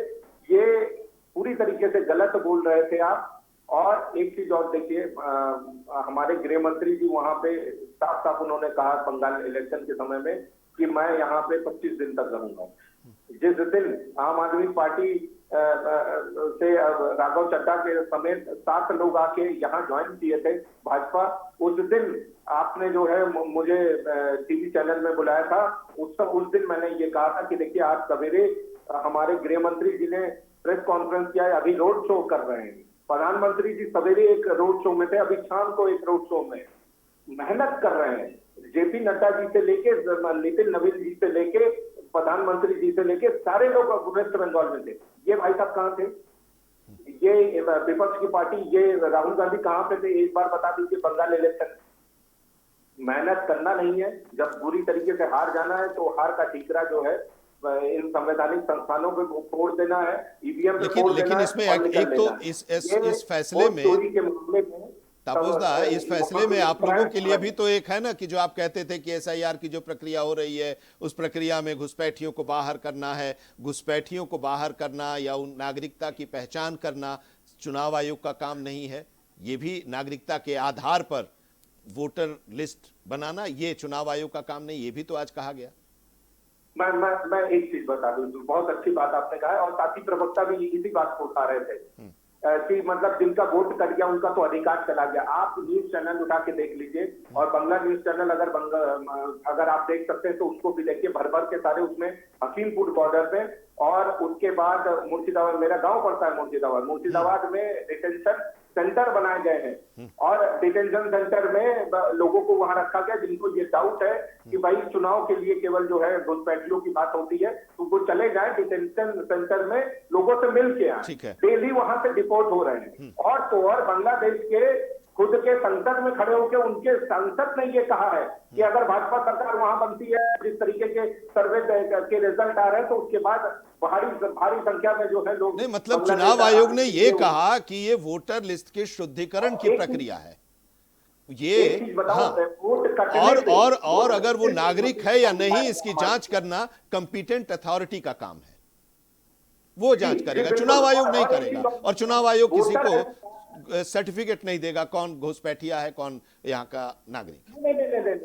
ये पूरी तरीके से गलत बोल रहे थे आप। और एक चीज और देखिए, हमारे गृह मंत्री जी वहां पे साफ साफ उन्होंने कहा बंगाल इलेक्शन के समय में कि मैं यहाँ पे 25 दिन तक रहूंगा। जिस दिन आम आदमी पार्टी से राघव चड्ढा के समेत 7 लोग आके यहाँ ज्वाइन किए थे भाजपा, उस दिन आपने जो है मुझे टीवी चैनल में बुलाया था। उस दिन मैंने ये कहा था कि देखिए, आज सवेरे हमारे गृह मंत्री जी ने प्रेस कॉन्फ्रेंस किया है, अभी रोड शो कर रहे हैं। प्रधानमंत्री जी सवेरे एक रोड शो में थे, अभी शाम को एक रोड शो में मेहनत कर रहे हैं। जेपी नड्डा जी से लेके नितिन नवीन जी से लेके प्रधानमंत्री जी से लेके सारे लोग वेस्ट बंगाल में थे। ये भाई साहब कहाँ थे? ये विपक्ष की पार्टी, ये राहुल गांधी कहाँ पे थे? एक बार बता दीजिए। बंगाल इलेक्शन मेहनत करना नहीं है, जब बुरी तरीके से हार जाना है तो हार का ठीकरा जो है इन संवैधानिक संस्थानों पे फोड़ देना है, ईवीएम पे फोड़ देना है। लेकिन इसमें एक तो इस फैसले में तापोसदा, इस फैसले में आप लोगों के लिए भी तो एक है ना कि जो आप कहते थे कि एसआईआर की जो प्रक्रिया हो रही है उस प्रक्रिया में घुसपैठियों को बाहर करना है, घुसपैठियों को बाहर करना या उन नागरिकता की पहचान करना चुनाव आयोग का काम नहीं है, ये भी नागरिकता के आधार पर वोटर लिस्ट बनाना ये चुनाव आयोग का काम नहीं, ये भी तो आज कहा गया। मैं एक चीज बता दूं, बहुत अच्छी बात आपने कहा है, और साथी प्रवक्ता भी इसी बात को उठा रहे थे कि मतलब जिनका वोट कट गया उनका तो अधिकार चला गया। आप न्यूज चैनल उठा के देख लीजिए, और बंगला न्यूज चैनल अगर आप देख सकते हैं तो उसको भी देखिए, भर भर के सारे उसमें हकीमपुर बॉर्डर पे, और उसके बाद मुर्शिदाबाद, मेरा गांव पड़ता है मुर्शिदाबाद में डिटेंशन सेंटर बनाए गए हैं, और डिटेंशन सेंटर में लोगों को वहां रखा गया जिनको ये डाउट है कि भाई चुनाव के लिए केवल जो है घुसपैठियों की बात होती है, तो वो चले जाए डिटेंशन सेंटर में, लोगों से मिल के आए। डेली वहां से डिपोर्ट हो रहे हैं। और तो और बांग्लादेश के खुद के संसद में खड़े होकर उनके सांसद ने ये कहा है कि अगर भाजपा सरकार वहां बनती है, जिस तरीके के सर्वे के रिजल्ट आ रहे हैं, तो उसके बाद भारी संख्या में जो है लोग, नहीं मतलब चुनाव आयोग ने ये कहा कि ये वोटर लिस्ट के शुद्धिकरण की प्रक्रिया है, ये हाँ, और अगर वो नागरिक है या नहीं इसकी जांच करना कॉम्पिटेंट अथॉरिटी का काम है, वो जांच करेगा, चुनाव आयोग नहीं करेगा। और चुनाव आयोग किसी को सर्टिफिकेट नहीं देगा कौन घुसपैठिया है, कौन यहाँ का नागरिक है।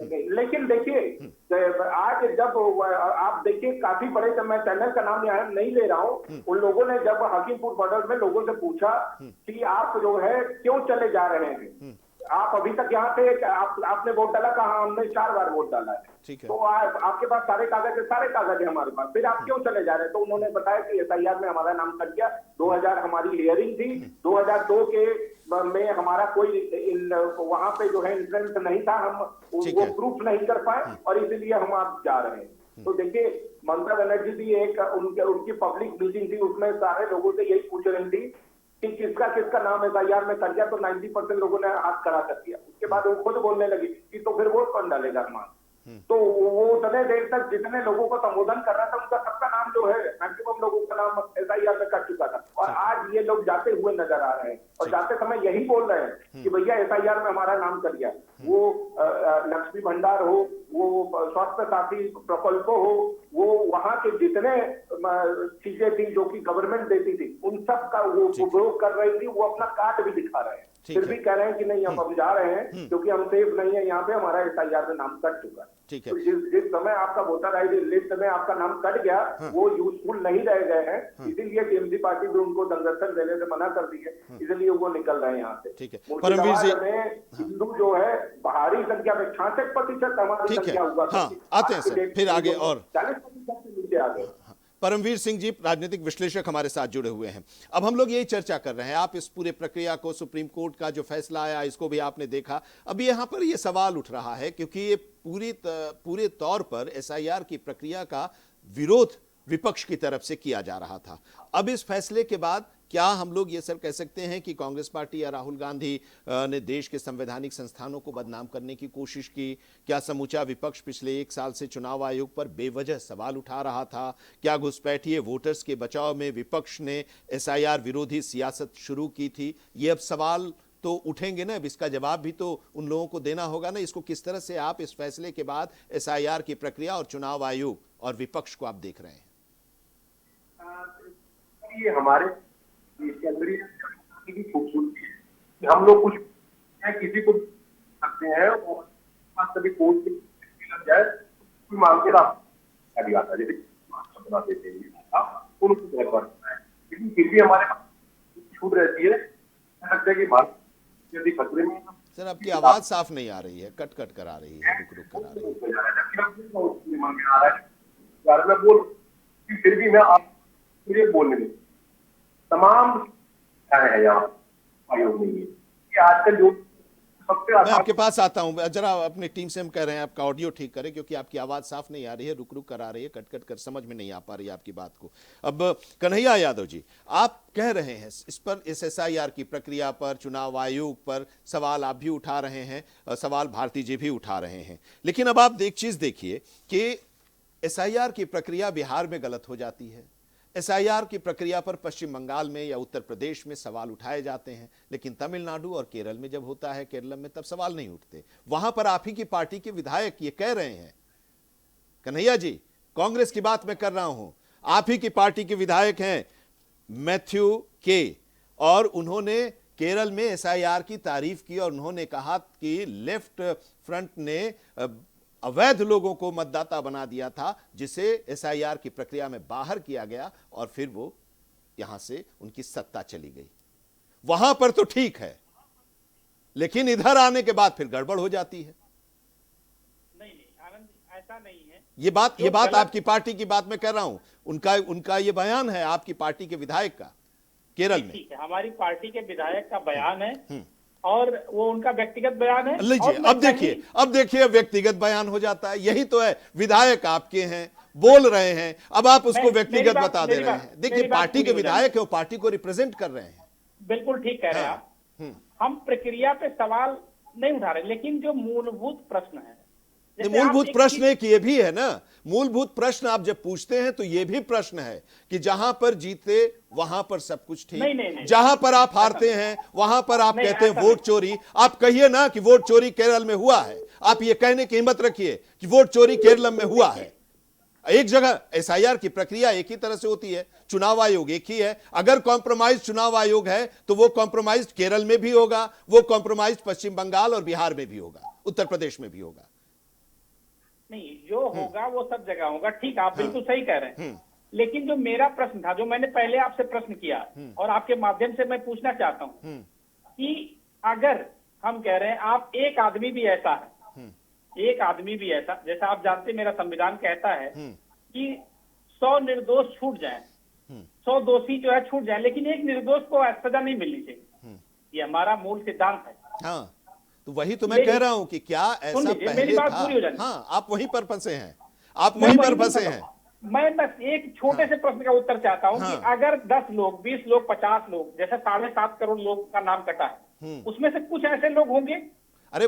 नहीं। लेकिन देखिए आज जब आप देखिए काफी बड़े, जब मैं चैनल का नाम यहाँ नहीं ले रहा हूँ, उन लोगों ने जब हकीमपुर बॉर्डर में लोगों से पूछा कि आप जो है क्यों चले जा रहे हैं, आप अभी तक यहाँ थे, आपने वोट डाला, कहा हमने 4 बार वोट डाला है, तो आपके पास सारे कागज है हमारे पास, फिर आप क्यों चले जा रहे हैं? तो उन्होंने बताया कि SIR में हमारा नाम कट गया, 2000 हमारी हियरिंग थी, 2002 के में हमारा कोई वहां पे जो है इंट्रेंस नहीं था, हम वो प्रूफ नहीं कर पाए, और इसीलिए हम आप जा रहे हैं। तो देखिए ममता बनर्जी भी एक उनकी पब्लिक मीटिंग थी, उसमें सारे लोगों से यही पूछ रही थी कि किसका नाम SIR में कट गया, तो 90% लोगों ने हाथ खड़ा कर दिया। उसके बाद वो खुद बोलने लगी कि तो फिर वोट कौन डालेगा हमारा। तो वो उतने देर तक जितने लोगों को संबोधन कर रहा था उनका सबका नाम जो है, मैक्सिमम लोगों का नाम SIR में कट चुका था, और आज ये लोग जाते हुए नजर आ रहे हैं, और जाते समय यही बोल रहे हैं कि भैया SIR में हमारा नाम कट गया। वो लक्ष्मी भंडार हो, वो स्वास्थ्य साथी प्रकल्प हो, वो वहां के जितने चीजें थी जो कि गवर्नमेंट देती थी, उन सब का वो उपयोग कर रही थी, वो अपना कार्ड भी दिखा रहे हैं, फिर भी कह रहे हैं कि नहीं हम जा रहे हैं क्योंकि हम सेफ नहीं है यहाँ पे, हमारा SIR में नाम कट चुका है। तो जिस समय आपका वोटर आई डी लिस्ट में आपका नाम कट गया, वो यूजफुल नहीं रह गए हैं, इसीलिए TMC पार्टी भी उनको दंगरक्षण देने से मना कर दी है, इसलिए वो निकल रहे हैं यहाँ से। मुर्शिदाबाद में हिंदू जो है भारी संख्या में 66% हमारी संख्या हुआ, आते हैं फिर आगे, और 40% से नीचे आ गए। परमवीर सिंह जी राजनीतिक विश्लेषक हमारे साथ जुड़े हुए हैं। अब हम लोग यही चर्चा कर रहे हैं, आप इस पूरे प्रक्रिया को, सुप्रीम कोर्ट का जो फैसला आया इसको भी आपने देखा। अब यहाँ पर ये सवाल उठ रहा है क्योंकि ये पूरे तौर पर SIR की प्रक्रिया का विरोध विपक्ष की तरफ से किया जा रहा था। अब इस फैसले के बाद क्या हम लोग ये सर कह सकते हैं कि कांग्रेस पार्टी या राहुल गांधी ने देश के संवैधानिक संस्थानों को बदनाम करने की कोशिश की? क्या समूचा विपक्ष पिछले 1 साल से चुनाव आयोग पर बेवजह सवाल उठा रहा था? क्या घुसपैठिए वोटर्स के बचाव में विपक्ष ने SIR विरोधी सियासत शुरू की थी? ये अब सवाल तो उठेंगे ना, अब इसका जवाब भी तो उन लोगों को देना होगा ना। इसको किस तरह से आप इस फैसले के बाद SIR की प्रक्रिया और चुनाव आयोग और विपक्ष को आप देख रहे हैं? ये हमारे इसके अंदर ही खूबसूरती है कि हम लोग कुछ किसी को सकते हैं, और कभी कोर्ट लग जाए तो मांग के आता है, बना देते हैं उनको घर पर, लेकिन फिर भी हमारे पास छूट रहती है। लगता है कि भारत यदि खतरे में। सर आपकी आवाज साफ नहीं आ रही है, कट कट कर आ रही है, रुक रुक कर आ रही है। मैं बोल फिर भी मैं आप मुझे बोलने में तमाम है यहाँ आयोग नहीं है कि आजकल जो सबसे मैं आपके पास आता हूं, जरा अपनी टीम से हम कह रहे हैं आपका ऑडियो ठीक करें क्योंकि आपकी आवाज साफ नहीं आ रही है, रुक रुक कर आ रही है, कट कट कर समझ में नहीं आ पा रही है आपकी बात को। अब कन्हैया यादव जी, आप कह रहे हैं इस पर, इस SIR की प्रक्रिया पर, चुनाव आयोग पर सवाल आप भी उठा रहे हैं, सवाल भारती जी भी उठा रहे हैं, लेकिन अब आप एक चीज देखिए कि SIR की प्रक्रिया बिहार में गलत हो जाती है, SIR की प्रक्रिया पर पश्चिम बंगाल में या उत्तर प्रदेश में सवाल उठाए जाते हैं, लेकिन तमिलनाडु और केरल में जब होता है, केरल में तब सवाल नहीं उठते। वहां पर आप ही की पार्टी के विधायक ये कह रहे हैं, कन्हैया जी कांग्रेस की बात मैं कर रहा हूं, आप ही की पार्टी के विधायक हैं मैथ्यू के, और उन्होंने केरल में SIR की तारीफ की और उन्होंने कहा कि लेफ्ट फ्रंट ने अवैध लोगों को मतदाता बना दिया था, जिसे SIR की प्रक्रिया में बाहर किया गया और फिर वो यहां से उनकी सत्ता चली गई। वहां पर तो ठीक है, लेकिन इधर आने के बाद फिर गड़बड़ हो जाती है। नहीं आनंद, ऐसा नहीं है। ये बात आपकी पार्टी की बात मैं कर रहा हूं, उनका ये बयान है आपकी पार्टी के विधायक का केरल में। ठीक है, हमारी पार्टी के विधायक का बयान है और वो उनका व्यक्तिगत बयान है। लीजिए, अब देखिए व्यक्तिगत बयान हो जाता है। यही तो है, विधायक आपके हैं, बोल रहे हैं, अब आप उसको व्यक्तिगत बता दे रहे हैं। देखिए, पार्टी के विधायक है, वो पार्टी को रिप्रेजेंट कर रहे हैं। बिल्कुल ठीक कह रहे हैं आप। हम प्रक्रिया पे सवाल नहीं उठा रहे, लेकिन जो मूलभूत प्रश्न है, मूलभूत प्रश्न एक ये भी है ना, मूलभूत प्रश्न आप जब पूछते हैं तो ये भी प्रश्न है कि जहां पर जीते वहां पर सब कुछ ठीक, नहीं, जहां पर आप हारते हैं वहां पर आप कहते हैं वोट चोरी। आप कहिए ना कि वोट चोरी केरल में हुआ है, आप ये कहने की हिम्मत रखिए कि वोट चोरी केरल में हुआ है। एक जगह एसआईआर की प्रक्रिया एक ही तरह से होती है, चुनाव आयोग एक ही है। अगर कॉम्प्रोमाइज चुनाव आयोग है तो वो कॉम्प्रोमाइज केरल में भी होगा, वो कॉम्प्रोमाइज पश्चिम बंगाल और बिहार में भी होगा, उत्तर प्रदेश में भी होगा। नहीं, जो होगा वो सब जगह होगा। ठीक, आप बिल्कुल सही कह रहे हैं। लेकिन जो मेरा प्रश्न था, जो मैंने पहले आपसे प्रश्न किया और आपके माध्यम से मैं पूछना चाहता हूं कि अगर हम कह रहे हैं आप एक आदमी भी ऐसा है, एक आदमी भी ऐसा, जैसा आप जानते हैं मेरा संविधान कहता है कि 100 निर्दोष छूट जाए, 100 दोषी जो है छूट जाए, लेकिन एक निर्दोष को सजा नहीं मिलनी चाहिए। ये हमारा मूल सिद्धांत है। हाँ, तो वही तो मैं कह रहा हूं कि क्या ऐसा पहले था। हाँ, आप वहीं पर फंसे हैं, आप वहीं पर फंसे हैं। मैं बस एक छोटे से प्रश्न का उत्तर चाहता हूं कि अगर 10 लोग, 20 लोग, 50 लोग, जैसे 7.5 करोड़ लोग का नाम कटा है, उसमें से कुछ ऐसे लोग होंगे। अरे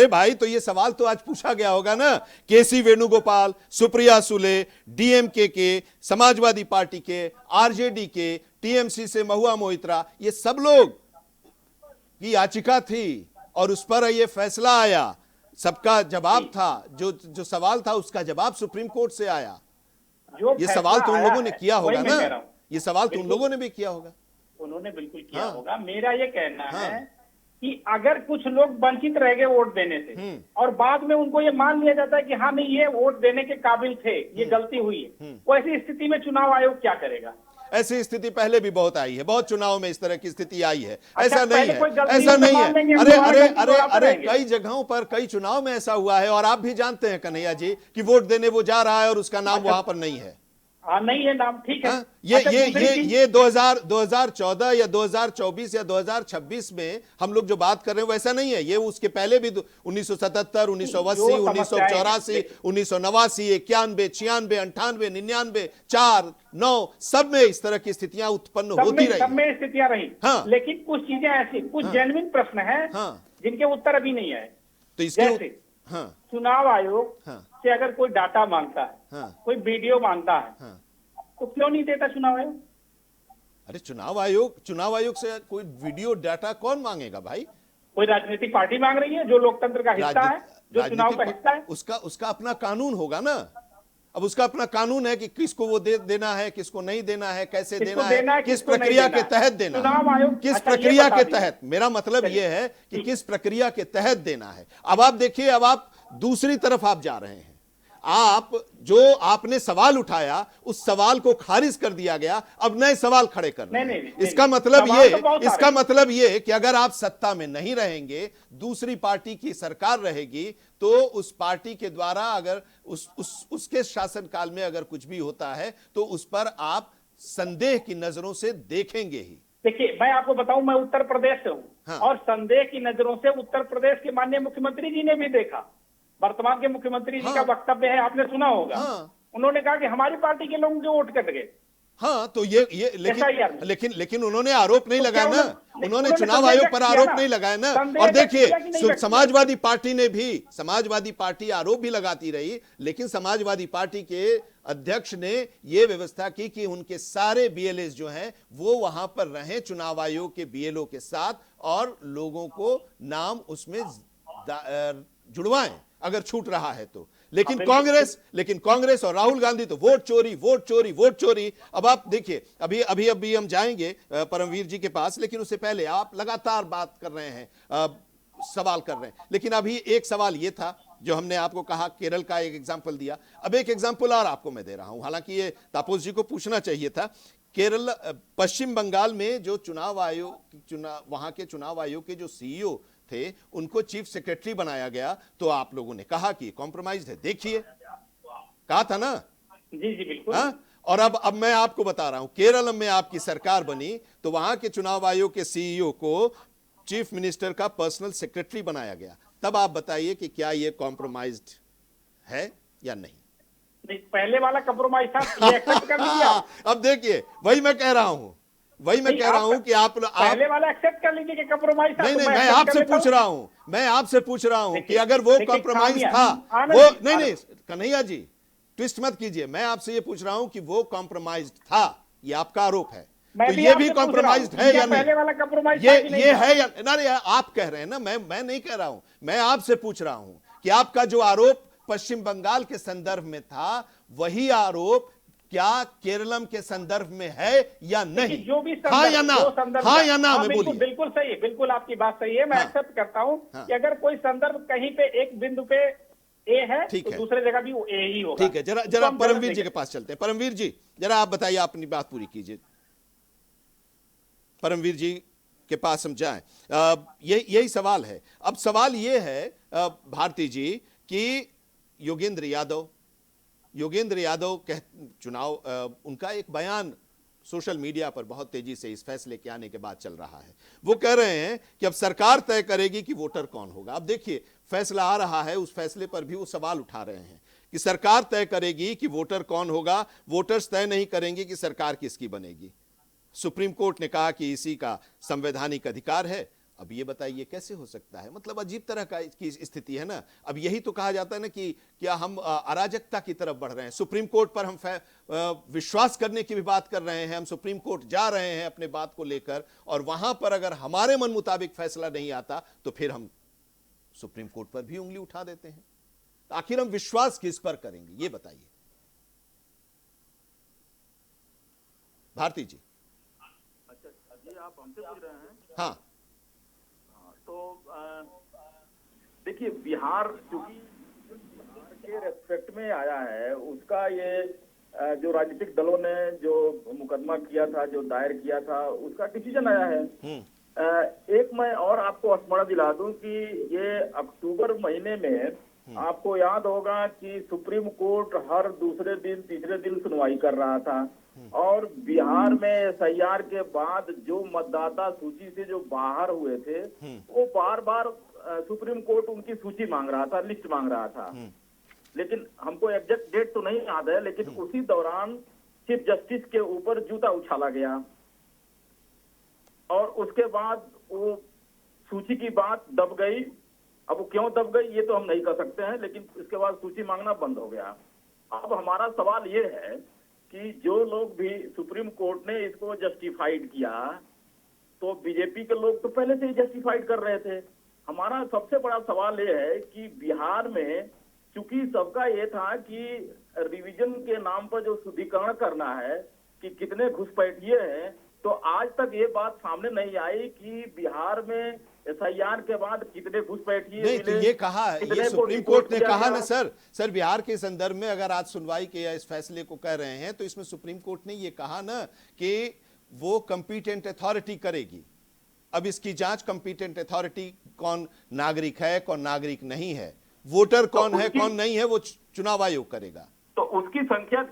भाई तो ये सवाल तो आज पूछा गया होगा ना। केसी वेणुगोपाल, सुप्रिया सुले, डीएमके के, समाजवादी पार्टी के, आरजेडी के, टीएमसी से महुआ मोइत्रा, ये सब लोग की याचिका थी और उस पर ये फैसला आया। सबका जवाब था, जो सवाल था उसका जवाब सुप्रीम कोर्ट से आया। ये सवाल तो उन लोगों ने किया होगा ना, ये सवाल तो उन लोगों ने भी किया होगा। उन्होंने बिल्कुल किया होगा। मेरा ये कहना है कि अगर कुछ लोग वंचित रह गए वोट देने से और बाद में उनको ये मान लिया जाता है कि हाँ नहीं, ये वोट देने के काबिल थे, ये गलती हुई है, वो ऐसी स्थिति में चुनाव आयोग क्या करेगा? ऐसी स्थिति पहले भी बहुत आई है, बहुत चुनाव में इस तरह की स्थिति आई है। ऐसा अच्छा, नहीं है, ऐसा नहीं है। अरे कई जगहों पर, कई चुनाव में ऐसा हुआ है और आप भी जानते हैं कन्हैया जी कि वोट देने वो जा रहा है और उसका नाम वहां पर नहीं है। हाँ, नहीं है नाम, ठीक है। ये 2014 या 2024 या 2026 में हम लोग जो बात कर रहे हैं वैसा नहीं है। ये उसके पहले भी 1977, 1980, 1984, 1989, 91, 96, 98, 99, 4, 9, सब में इस तरह की स्थितियां उत्पन्न होती रही। सब में स्थितियां रही। हाँ। लेकिन कुछ चीजें ऐसी, कुछ जेन्युइन प्रश्न है जिनके उत्तर अभी नहीं आए। तो इसके चुनाव आयोग से अगर कोई डाटा मांगता है, कोई वीडियो मांगता है, तो क्यों नहीं देता चुनाव आयोग? अरे चुनाव आयोग से कोई वीडियो डाटा कौन मांगेगा भाई? कोई राजनीतिक पार्टी मांग रही है जो लोकतंत्र का हिस्सा है, जो चुनाव का हिस्सा है। उसका अपना कानून होगा ना। अब उसका अपना कानून है कि किसको वो देना है, किसको नहीं देना है, कैसे देना है, किस प्रक्रिया के तहत देना है, चुनाव आयोग किस प्रक्रिया के तहत। मेरा मतलब ये है कि किस प्रक्रिया के तहत देना है। अब आप देखिए, अब आप दूसरी तरफ आप जा रहे हैं। आप जो आपने सवाल उठाया उस सवाल को खारिज कर दिया गया, अब नए सवाल खड़े कर रहे हैं। इसका मतलब ये कि अगर आप सत्ता में नहीं रहेंगे, दूसरी पार्टी की सरकार रहेगी, तो उस पार्टी के द्वारा अगर उसके शासनकाल में अगर कुछ भी होता है तो उस पर आप संदेह की नजरों से देखेंगे ही। देखिए, मैं आपको बताऊं, मैं उत्तर प्रदेश से हूं और संदेह की नजरों से उत्तर प्रदेश के माननीय मुख्यमंत्री जी ने भी देखा। वर्तमान के मुख्यमंत्री जी का वक्तव्य है, आपने सुना होगा। उन्होंने कहा कि हमारी पार्टी के लोगों के वोट कट गए। हाँ, तो ये लेकिन उन्होंने आरोप नहीं लगाया ना, उन्होंने चुनाव आयोग पर आरोप नहीं लगाया ना। और देखिए, समाजवादी पार्टी आरोप भी लगाती रही, लेकिन समाजवादी पार्टी के अध्यक्ष ने यह व्यवस्था की कि उनके सारे बीएलएस जो हैं वो वहां पर रहें चुनाव आयोग के बीएलओ के साथ और लोगों को नाम उसमें जुड़वाएं अगर छूट रहा है तो। लेकिन कांग्रेस और राहुल गांधी तो वोट चोरी। अब आप देखिए, अभी हम जाएंगे परमवीर जी के पास, लेकिन उससे पहले आप लगातार बात कर रहे हैं, सवाल कर रहे हैं। लेकिन अभी एक सवाल ये था जो हमने आपको कहा, केरल का एक एग्जाम्पल दिया। अब एक एग्जाम्पल और आपको मैं दे रहा हूं, हालांकि ये तापस जी को पूछना चाहिए था केरल पश्चिम बंगाल में जो चुनाव वहां के चुनाव आयोग के जो सीईओ थे उनको चीफ सेक्रेटरी बनाया गया, तो आप लोगों ने कहा कि कॉम्प्रोमाइज है। देखिए, कहा था ना। जी बिल्कुल। हाँ? और अब मैं आपको बता रहा हूं, केरल में आपकी सरकार बनी तो वहां के चुनाव आयोग के सीईओ को चीफ मिनिस्टर का पर्सनल सेक्रेटरी बनाया गया। तब आप बताइए कि क्या यह कॉम्प्रोमाइज्ड है या नहीं? नहीं, पहले वाला कंप्रोमाइज था, ये एक्सेप्ट कर लीजिए आप। अब देखिए, वही मैं कह रहा हूं कि आप पहले वाला एक्सेप्ट कर लीजिए कि कंप्रोमाइज था। नहीं, तो मैं आपसे पूछ रहा हूं कि अगर वो कॉम्प्रोमाइज था, वो नहीं कन्हैया जी ट्विस्ट मत कीजिए, मैं आपसे ये पूछ रहा हूं कि वो कॉम्प्रोमाइज था, ये आपका आरोप है, तो ये भी कॉम्प्रोमाइज है या नहीं? पहले वाला कंप्रोमाइज ये है या नहीं? आप कह रहे हैं ना, मैं नहीं कह रहा हूं, मैं आपसे पूछ रहा हूं कि आपका जो आरोप पश्चिम बंगाल के संदर्भ में था, वही आरोप क्या केरलम के संदर्भ में है या नहीं? जो भी हाँ या ना? हाँ या ना में बोलिए। बिल्कुल सही है, बिल्कुल आपकी बात सही है, मैं एक्सेप्ट करता हूं कि अगर कोई संदर्भ कहीं पे एक बिंदु पे ए है तो दूसरे जगह भी वो ए ही होगा। ठीक है, जरा परमवीर जी के पास चलते हैं। परमवीर जी, जरा आप बताइए, अपनी बात पूरी कीजिए। परमवीर जी के पास हम जाएं। यही सवाल है। अब सवाल ये है भारती जी कि योगेंद्र यादव चुनाव, उनका एक बयान सोशल मीडिया पर बहुत तेजी से इस फैसले के आने के बाद चल रहा है। वो कह रहे हैं कि अब सरकार तय करेगी कि वोटर कौन होगा। अब देखिए, फैसला आ रहा है, उस फैसले पर भी वो सवाल उठा रहे हैं कि सरकार तय करेगी कि वोटर कौन होगा, वोटर्स तय नहीं करेंगे कि सरकार किसकी बनेगी। सुप्रीम कोर्ट ने कहा कि इसी का संवैधानिक अधिकार है। अब ये बताइए कैसे हो सकता है? मतलब अजीब तरह की स्थिति है ना। अब यही तो कहा जाता है ना कि क्या हम अराजकता की तरफ बढ़ रहे हैं। सुप्रीम कोर्ट पर हम विश्वास करने की भी बात कर रहे हैं, हम सुप्रीम कोर्ट जा रहे हैं अपने बात को लेकर, और वहां पर अगर हमारे मन मुताबिक फैसला नहीं आता तो फिर हम सुप्रीम कोर्ट पर भी उंगली उठा देते हैं। तो आखिर हम विश्वास किस पर करेंगे, ये बताइए भारती जी। अच्छा जी, आप हमसे पूछ रहे हैं? हाँ, तो देखिए, बिहार चूंकि बिहार के रेस्पेक्ट में आया है, उसका ये जो राजनीतिक दलों ने जो मुकदमा किया था, जो दायर किया था, उसका डिसीजन आया है। एक मैं और आपको स्मरण दिला दूं कि ये अक्टूबर महीने में आपको याद होगा कि सुप्रीम कोर्ट हर दूसरे दिन तीसरे दिन सुनवाई कर रहा था, और बिहार में एसआईआर के बाद जो मतदाता सूची से जो बाहर हुए थे, वो बार बार सुप्रीम कोर्ट उनकी सूची मांग रहा था, लिस्ट मांग रहा था। लेकिन हमको एग्जैक्ट डेट तो नहीं याद है, लेकिन उसी दौरान चीफ जस्टिस के ऊपर जूता उछाला गया, और उसके बाद वो सूची की बात दब गई। अब वो क्यों दब गई ये तो हम नहीं कर सकते हैं, लेकिन इसके बाद सूची मांगना बंद हो गया। अब हमारा सवाल ये है कि जो लोग भी सुप्रीम कोर्ट ने इसको जस्टिफाइड किया, तो बीजेपी के लोग तो पहले से ही जस्टिफाइड कर रहे थे। हमारा सबसे बड़ा सवाल ये है कि बिहार में चूंकि सबका ये था कि रिवीजन के नाम पर जो शुद्धिकरण करना है कि कितने घुसपैठिए हैं, तो आज तक ये बात सामने नहीं आई कि बिहार में एसआईआर के बाद कितने घुसपैठिए नहीं, तो ये कहा, ये सुप्रीम कोर्ट ने कहा ना सर बिहार के संदर्भ में अगर आज सुनवाई के या इस फैसले को कह रहे हैं, तो इसमें सुप्रीम कोर्ट ने ये कहा ना कि वो कंपीटेंट अथॉरिटी करेगी। अब इसकी जांच कंपीटेंट अथॉरिटी कौन नागरिक है, कौन नागरिक नहीं है, वोटर कौन है, कौन नहीं है, वो चुनाव आयोग करेगा। तो उसकी संख्या